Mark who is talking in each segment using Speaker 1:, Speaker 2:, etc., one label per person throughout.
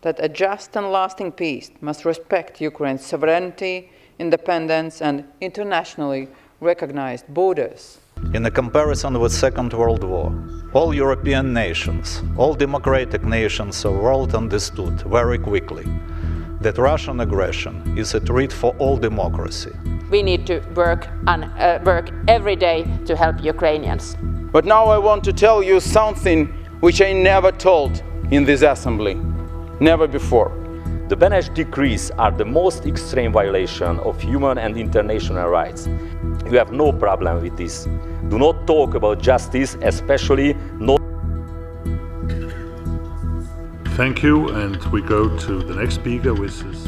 Speaker 1: that a just and lasting peace must respect Ukraine's sovereignty, independence and internationally recognized borders.
Speaker 2: In a comparison with Second World War, all European nations, all democratic nations of the world understood very quickly that Russian aggression is a threat for all democracy.
Speaker 3: We need to work every day to help Ukrainians.
Speaker 4: But now I want to tell you something which I never told in this assembly, never before.
Speaker 5: The Beneš decrees are the most extreme violation of human and international rights. You have no problem with this. Do not talk about justice, especially not.
Speaker 6: Thank you, and we go to the next speaker, which is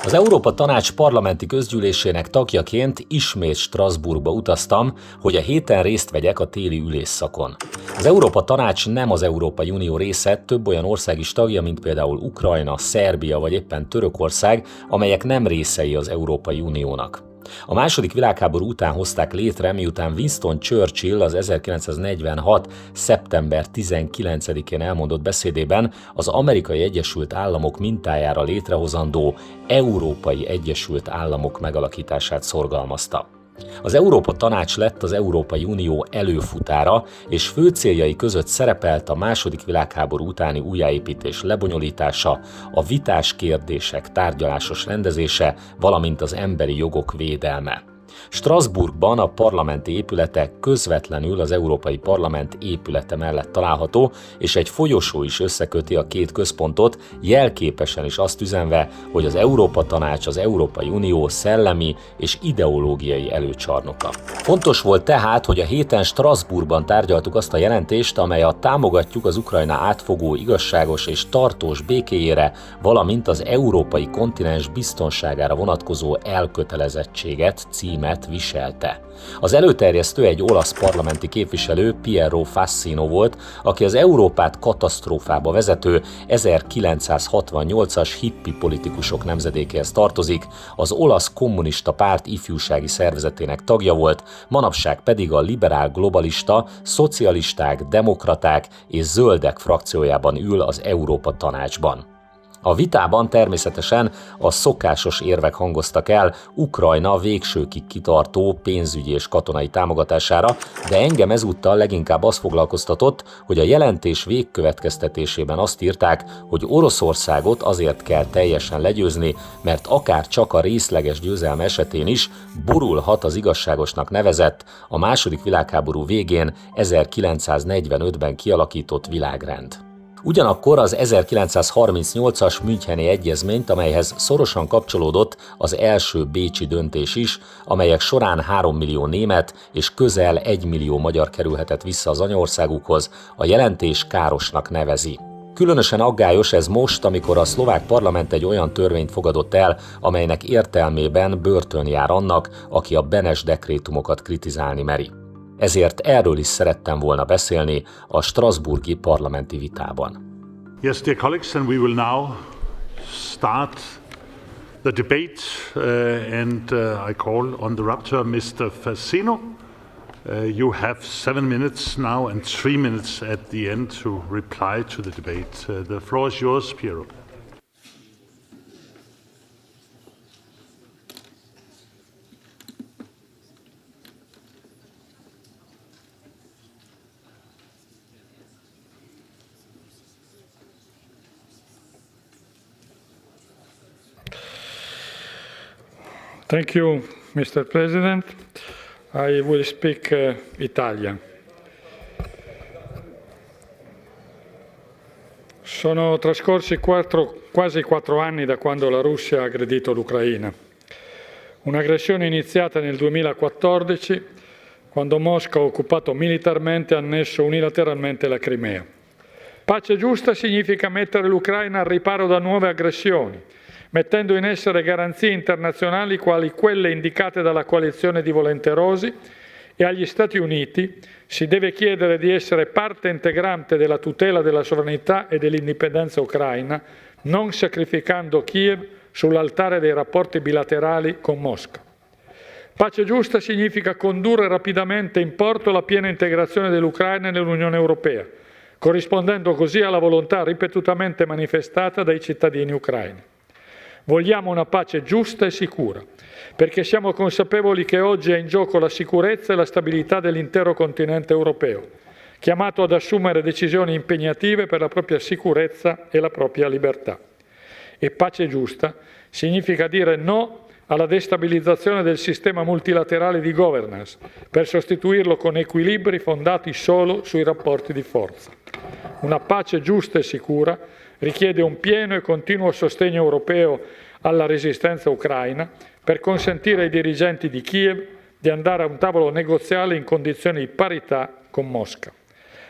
Speaker 7: Az Európa Tanács parlamenti közgyűlésének tagjaként ismét Strasbourgba utaztam, hogy a héten részt vegyek a téli ülésszakon. Az Európa Tanács nem az Európai Unió része, több olyan ország is tagja, mint például Ukrajna, Szerbia vagy éppen Törökország, amelyek nem részei az Európai Uniónak. A második világháború után hozták létre, miután Winston Churchill az 1946. szeptember 19-én elmondott beszédében az Amerikai Egyesült Államok mintájára létrehozandó Európai Egyesült Államok megalakítását szorgalmazta. Az Európa Tanács lett az Európai Unió előfutára, és fő céljai között szerepelt a második világháború utáni újjáépítés lebonyolítása, a vitás kérdések tárgyalásos rendezése, valamint az emberi jogok védelme. Strasbourgban a parlamenti épülete közvetlenül az Európai Parlament épülete mellett található, és egy folyosó is összeköti a két központot, jelképesen is azt üzenve, hogy az Európa Tanács az Európai Unió szellemi és ideológiai előcsarnoka. Fontos volt tehát, hogy a héten Strasbourgban tárgyaltuk azt a jelentést, amely a Támogatjuk az Ukrajna átfogó, igazságos és tartós békéjére, valamint az európai kontinens biztonságára vonatkozó elkötelezettséget címet viselte. Az előterjesztő egy olasz parlamenti képviselő, Piero Fassino volt, aki az Európát katasztrófába vezető 1968-as hippi politikusok nemzedékéhez tartozik, az olasz kommunista párt ifjúsági szervezetének tagja volt, manapság pedig a liberál globalista, szocialisták, demokraták és zöldek frakciójában ül az Európa Tanácsban. A vitában természetesen a szokásos érvek hangoztak el Ukrajna végsőkig kitartó pénzügyi és katonai támogatására, de engem ezúttal leginkább az foglalkoztatott, hogy a jelentés végkövetkeztetésében azt írták, hogy Oroszországot azért kell teljesen legyőzni, mert akár csak a részleges győzelme esetén is borulhat az igazságosnak nevezett, a második világháború végén 1945-ben kialakított világrend. Ugyanakkor az 1938-as Müncheni egyezményt, amelyhez szorosan kapcsolódott az első bécsi döntés is, amelyek során 3 millió német és közel 1 millió magyar kerülhetett vissza az anyaországukhoz, a jelentés károsnak nevezi. Különösen aggályos ez most, amikor a szlovák parlament egy olyan törvényt fogadott el, amelynek értelmében börtön jár annak, aki a Beneš-dekrétumokat kritizálni meri. Ezért erről is szerettem volna beszélni a strasbourgi parlamenti vitában.
Speaker 6: Yes, dear colleagues, and we will now start the debate, and I call on the rapporteur, Mr. Fassino. You have 7 minutes now and 3 minutes at the end to reply to the debate. The floor is yours, Piero.
Speaker 8: Thank you, Mr. President. I will speak Italian. Sono trascorsi quasi 4 anni da quando la Russia ha aggredito l'Ucraina. Un'aggressione iniziata nel 2014, quando Mosca ha occupato militarmente e annesso unilateralmente la Crimea. Pace giusta significa mettere l'Ucraina al riparo da nuove aggressioni, mettendo in essere garanzie internazionali quali quelle indicate dalla coalizione di volenterosi, e agli Stati Uniti si deve chiedere di essere parte integrante della tutela della sovranità e dell'indipendenza ucraina, non sacrificando Kiev sull'altare dei rapporti bilaterali con Mosca. Pace giusta significa condurre rapidamente in porto la piena integrazione dell'Ucraina nell'Unione Europea, corrispondendo così alla volontà ripetutamente manifestata dai cittadini ucraini. Vogliamo una pace giusta e sicura, perché siamo consapevoli che oggi è in gioco la sicurezza e la stabilità dell'intero continente europeo, chiamato ad assumere decisioni impegnative per la propria sicurezza e la propria libertà. E pace giusta significa dire no alla destabilizzazione del sistema multilaterale di governance, per sostituirlo con equilibri fondati solo sui rapporti di forza. Una pace giusta e sicura richiede un pieno e continuo sostegno europeo alla resistenza ucraina per consentire ai dirigenti di Kiev di andare a un tavolo negoziale in condizioni di parità con Mosca.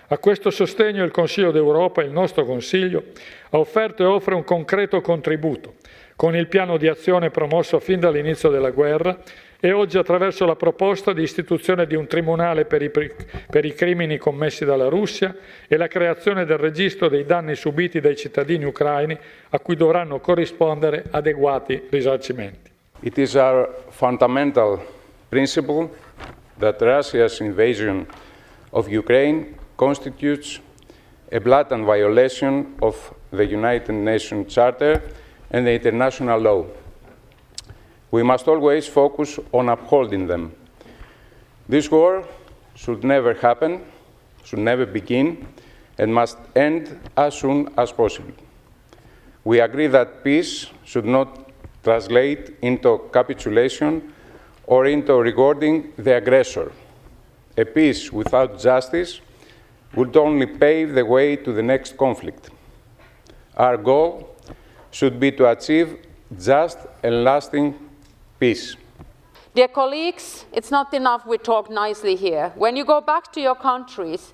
Speaker 8: A questo sostegno il Consiglio d'Europa, il nostro Consiglio, ha offerto e offre un concreto contributo con il piano di azione promosso fin dall'inizio della guerra e oggi attraverso la proposta di istituzione di un tribunale per i crimini commessi dalla Russia e la creazione del registro dei danni subiti dai cittadini ucraini a cui dovranno corrispondere adeguati risarcimenti.
Speaker 9: It is our fundamental principle that Russia's invasion of Ukraine constitutes a blatant violation of the United Nations Charter and the international law. We must always focus on upholding them. This war should never happen, should never begin, and must end as soon as possible. We agree that peace should not translate into capitulation or into rewarding the aggressor. A peace without justice would only pave the way to the next conflict. Our goal should be to achieve just and lasting peace.
Speaker 3: Dear colleagues, it's not enough we talk nicely here. When you go back to your countries,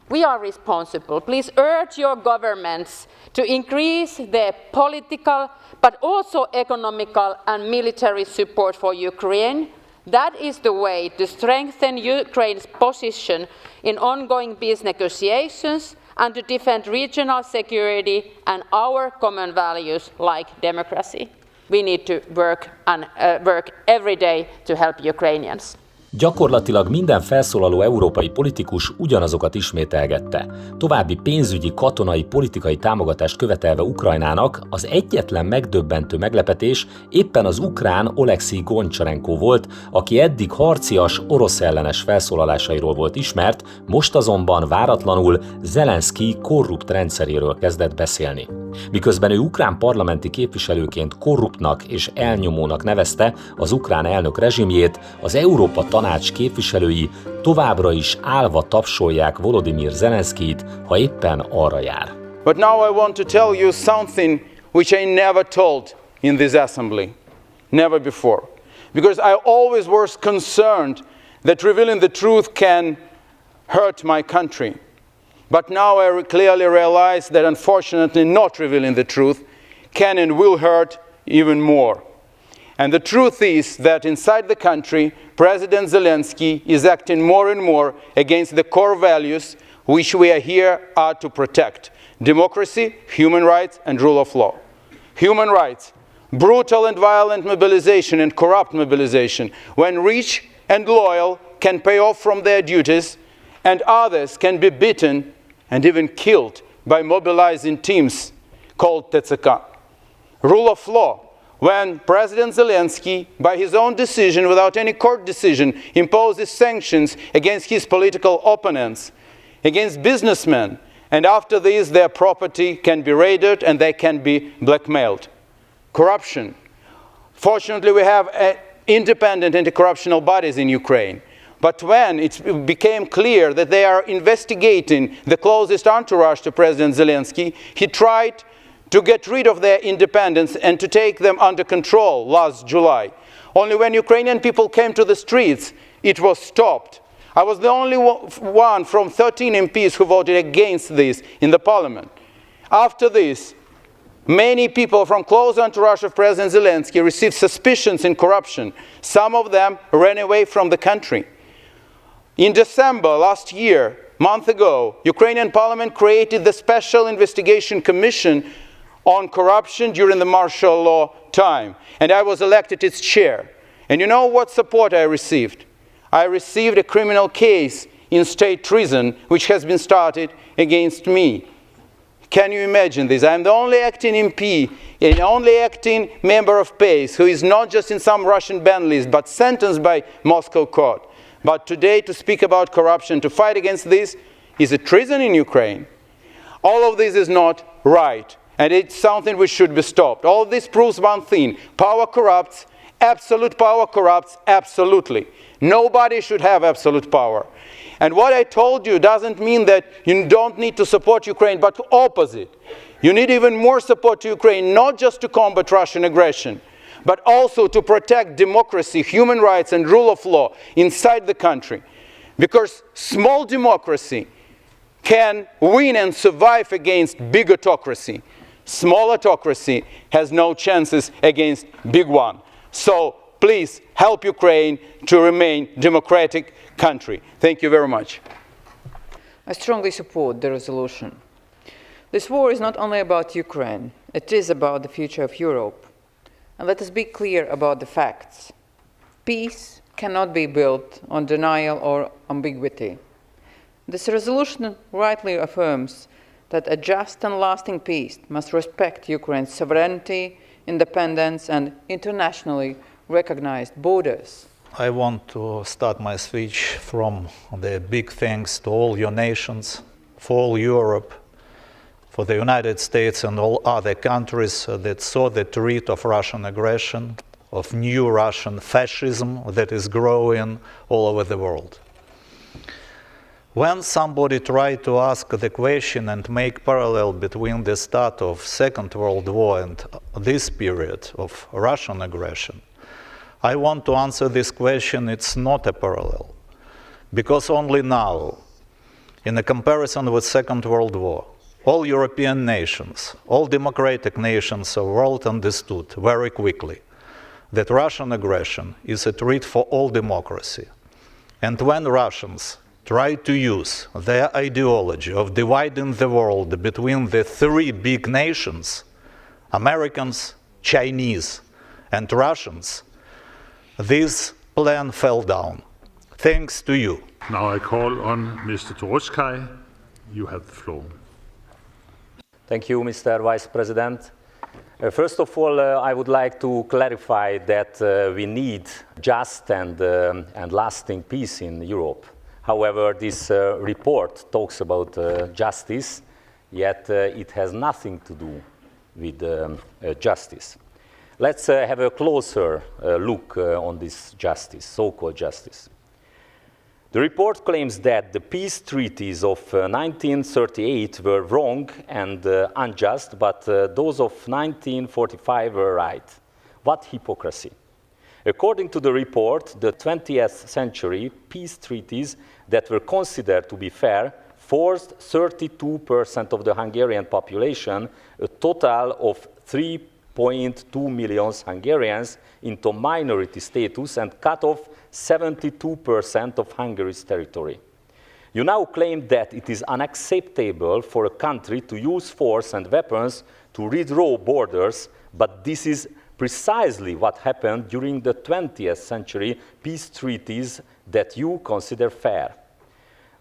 Speaker 3: we are responsible. Please urge your governments to increase their political, but also economical and military support for Ukraine. That is the way to strengthen Ukraine's position in ongoing peace negotiations and to defend regional security and our common values like democracy. We need to work every day to help Ukrainians.
Speaker 7: Gyakorlatilag minden felszólaló európai politikus ugyanazokat ismételgette. További pénzügyi, katonai, politikai támogatást követelve Ukrajnának az egyetlen megdöbbentő meglepetés éppen az ukrán Oleksij Goncsarenko volt, aki eddig harcias, orosz ellenes felszólalásairól volt ismert, most azonban váratlanul Zelenszkij korrupt rendszeréről kezdett beszélni. Miközben ő ukrán parlamenti képviselőként korruptnak és elnyomónak nevezte az ukrán elnök rezsimjét, az Európa Tanács képviselői továbbra is állva tapsolják Volodymyr Zelenszkijt, ha éppen arra jár.
Speaker 4: But now I want to tell you something which I never told in this assembly, never before. Because I always was concerned that revealing the truth can hurt my country. But now I clearly realize that unfortunately not revealing the truth can and will hurt even more. And the truth is that inside the country, President Zelensky is acting more and more against the core values which we are here to protect: democracy, human rights, and rule of law. Human rights, brutal and violent mobilization and corrupt mobilization, when rich and loyal can pay off from their duties, and others can be beaten and even killed by mobilizing teams called TCK. Rule of law, when President Zelensky, by his own decision, without any court decision, imposes sanctions against his political opponents, against businessmen, and after this their property can be raided and they can be blackmailed. Corruption. Fortunately, we have independent anti-corruptional bodies in Ukraine. But when it became clear that they are investigating the closest entourage to President Zelensky, he tried to get rid of their independence and to take them under control last July. Only when Ukrainian people came to the streets, it was stopped. I was the only one from 13 MPs who voted against this in the parliament. After this, many people from close entourage of President Zelensky received suspicions in corruption. Some of them ran away from the country. In December last year, a month ago, Ukrainian parliament created the Special Investigation Commission on corruption during the martial law time. And I was elected its chair. And you know what support I received? I received a criminal case in state treason, which has been started against me. Can you imagine this? I'm the only acting MP, the only acting member of PACE, who is not just in some Russian ban list, but sentenced by Moscow court. But today, to speak about corruption, to fight against this, is a treason in Ukraine. All of this is not right, and it's something which should be stopped. All of this proves one thing: power corrupts, absolute power corrupts absolutely. Nobody should have absolute power. And what I told you doesn't mean that you don't need to support Ukraine, but the opposite. You need even more support to Ukraine, not just to combat Russian aggression, but also to protect democracy, human rights, and rule of law inside the country. Because small democracy can win and survive against big autocracy. Small autocracy has no chances against big one. So please help Ukraine to remain a democratic country. Thank you very much.
Speaker 1: I strongly support the resolution. This war is not only about Ukraine, it is about the future of Europe. And let us be clear about the facts. Peace cannot be built on denial or ambiguity. This resolution rightly affirms that a just and lasting peace must respect Ukraine's sovereignty, independence, and internationally recognized borders.
Speaker 2: I want to start my speech from the big thanks to all your nations, for all Europe, for the United States and all other countries that saw the threat of Russian aggression, of new Russian fascism that is growing all over the world. When somebody tried to ask the question and make parallel between the start of Second World War and this period of Russian aggression, I want to answer this question: it's not a parallel. Because only now, in a comparison with Second World War, all European nations, all democratic nations of the world understood very quickly that Russian aggression is a threat for all democracy. And when Russians try to use their ideology of dividing the world between the three big nations, Americans, Chinese, and Russians, this plan fell down. Thanks to you.
Speaker 6: Now I call on Mr. Toroczkai. You have the floor.
Speaker 5: Thank you, Mr. Vice President. First of all, I would like to clarify that we need just and lasting peace in Europe. However, this report talks about justice, yet it has nothing to do with justice. Let's have a closer look on this justice, so-called justice. The report claims that the peace treaties of 1938 were wrong and unjust, but those of 1945 were right. What hypocrisy! According to the report, the 20th century peace treaties that were considered to be fair forced 32% of the Hungarian population, a total of 3.2 million Hungarians, into minority status and cut off 72% of Hungary's territory. You now claim that it is unacceptable for a country to use force and weapons to redraw borders, but this is precisely what happened during the 20th century peace treaties that you consider fair.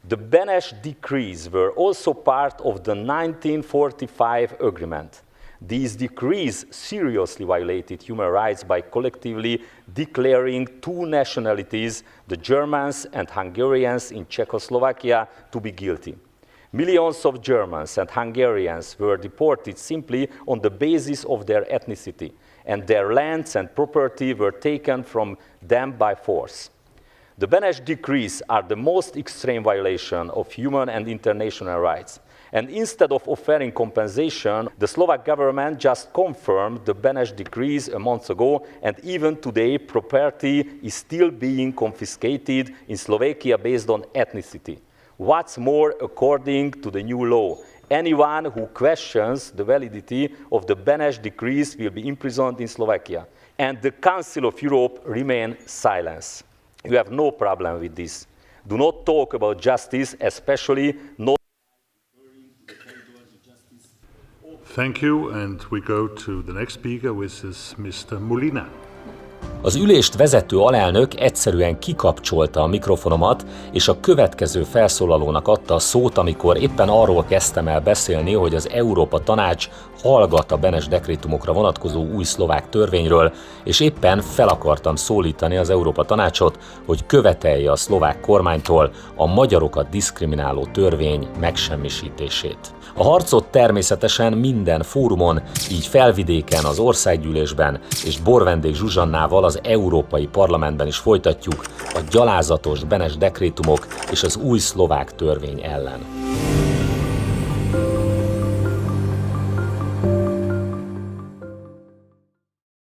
Speaker 5: The Beneš decrees were also part of the 1945 agreement. These decrees seriously violated human rights by collectively declaring two nationalities, the Germans and Hungarians in Czechoslovakia, to be guilty. Millions of Germans and Hungarians were deported simply on the basis of their ethnicity, and their lands and property were taken from them by force. The Beneš decrees are the most extreme violation of human and international rights. And instead of offering compensation, the Slovak government just confirmed the Beneš decrees a month ago, and even today property is still being confiscated in Slovakia based on ethnicity. What's more, according to the new law, anyone who questions the validity of the Beneš decrees will be imprisoned in Slovakia. And the Council of Europe remains silent. You have no problem with this. Do not talk about justice, especially not
Speaker 6: Thank you, and we go to the next speaker, which is Mr. Molina.
Speaker 7: Az ülést vezető alelnök egyszerűen kikapcsolta a mikrofonomat, és a következő felszólalónak adta a szót, amikor éppen arról kezdtem el beszélni, hogy az Európa Tanács hallgat a Beneš-dekrétumokra vonatkozó új szlovák törvényről, és éppen fel akartam szólítani az Európa Tanácsot, hogy követelje a szlovák kormánytól a magyarokat diszkrimináló törvény megsemmisítését. A harcot természetesen minden fórumon, így Felvidéken, az Országgyűlésben és Borvendék Zsuzsannával az Európai Parlamentben is folytatjuk a gyalázatos Beneš-dekrétumok és az új szlovák törvény ellen.